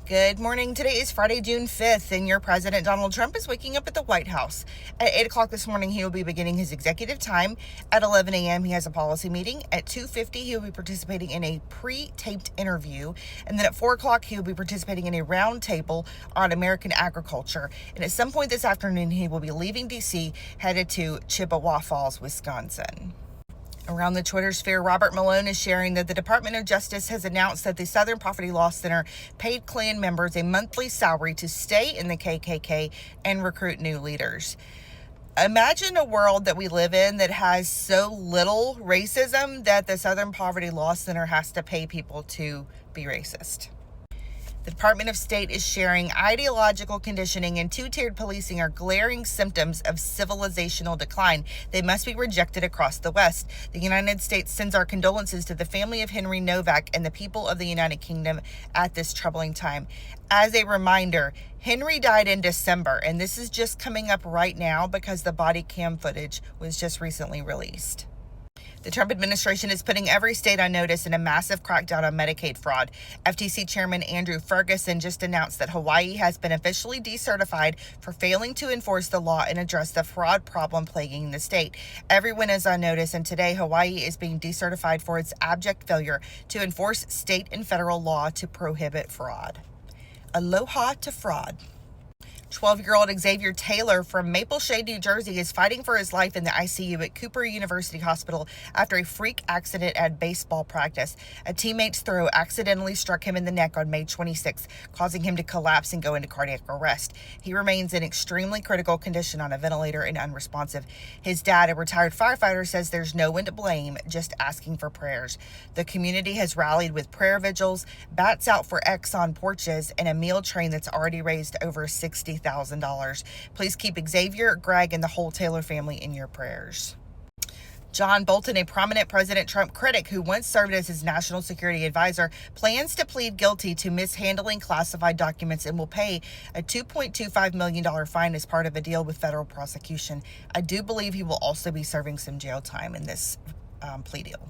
Good morning. Today is Friday, June 5th, and your President Donald Trump is waking up at the White House. At 8 o'clock this morning, he will be beginning his executive time. At 11 a.m., he has a policy meeting. At 2:50, he will be participating in a pre-taped interview. And then at 4 o'clock, he will be participating in a roundtable on American agriculture. And at some point this afternoon, he will be leaving D.C., headed to Chippewa Falls, Wisconsin. Around the Twitter sphere, Robert Malone is sharing that the Department of Justice has announced that the Southern Poverty Law Center paid Klan members a monthly salary to stay in the KKK and recruit new leaders. Imagine a world that we live in that has so little racism that the Southern Poverty Law Center has to pay people to be racist. The Department of State is sharing ideological conditioning and two-tiered policing are glaring symptoms of civilizational decline. They must be rejected across the West. The United States sends our condolences to the family of Henry Novak and the people of the United Kingdom at this troubling time. As a reminder, Henry died in December, and this is just coming up right now because the body cam footage was just recently released. The Trump administration is putting every state on notice in a massive crackdown on Medicaid fraud. FTC Chairman Andrew Ferguson just announced that Hawaii has been officially decertified for failing to enforce the law and address the fraud problem plaguing the state. Everyone is on notice, and today Hawaii is being decertified for its abject failure to enforce state and federal law to prohibit fraud. Aloha to fraud. 12-year-old Xavier Taylor from Maple Shade, New Jersey is fighting for his life in the ICU at Cooper University Hospital after a freak accident at baseball practice. A teammate's throw accidentally struck him in the neck on May 26, causing him to collapse and go into cardiac arrest. He remains in extremely critical condition on a ventilator and unresponsive. His dad, a retired firefighter, says there's no one to blame, just asking for prayers. The community has rallied with prayer vigils, bats out for X on porches, and a meal train that's already raised over $60,000. Please keep Xavier, Greg, and the whole Taylor family in your prayers. John Bolton, a prominent President Trump critic who once served as his national security advisor, plans to plead guilty to mishandling classified documents and will pay a $2.25 million fine as part of a deal with federal prosecution. I do believe he will also be serving some jail time in this plea deal.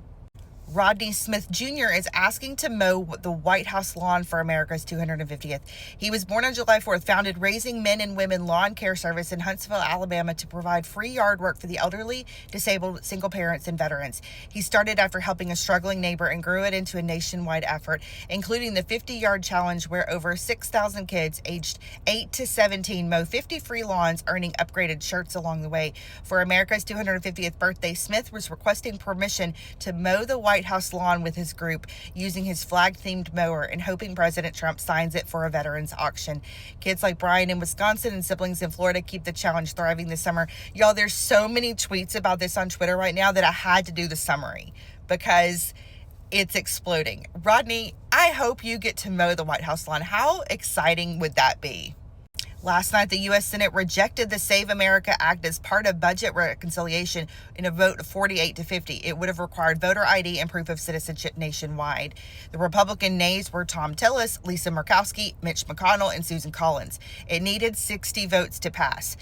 Rodney Smith Jr. is asking to mow the White House lawn for America's 250th. He was born on July 4th, founded Raising Men and Women Lawn Care Service in Huntsville, Alabama to provide free yard work for the elderly, disabled, single parents, and veterans. He started after helping a struggling neighbor and grew it into a nationwide effort, including the 50-yard challenge where over 6,000 kids aged 8 to 17 mow 50 free lawns, earning upgraded shirts along the way. For America's 250th birthday, Smith was requesting permission to mow the White House lawn with his group using his flag-themed mower and hoping President Trump signs it for a veterans auction. Kids like Brian in Wisconsin and siblings in Florida keep the challenge thriving this summer. Y'all, there's so many tweets about this on Twitter right now that I had to do the summary because it's exploding. Rodney, I hope you get to mow the White House lawn. How exciting would that be? Last night, the U.S. Senate rejected the Save America Act as part of budget reconciliation in a vote of 48 to 50. It would have required voter ID and proof of citizenship nationwide. The Republican nays were Tom Tillis, Lisa Murkowski, Mitch McConnell, and Susan Collins. It needed 60 votes to pass.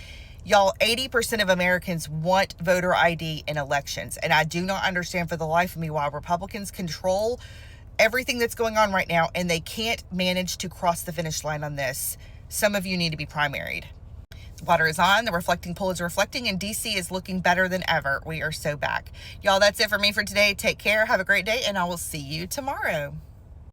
Y'all, 80% of Americans want voter ID in elections, and I do not understand for the life of me why Republicans control everything that's going on right now, and they can't manage to cross the finish line on this. Some of you need to be primaried. The water is on, the reflecting pool is reflecting, and DC is looking better than ever. We are so back. Y'all, that's it for me for today. Take care, have a great day, and I will see you tomorrow.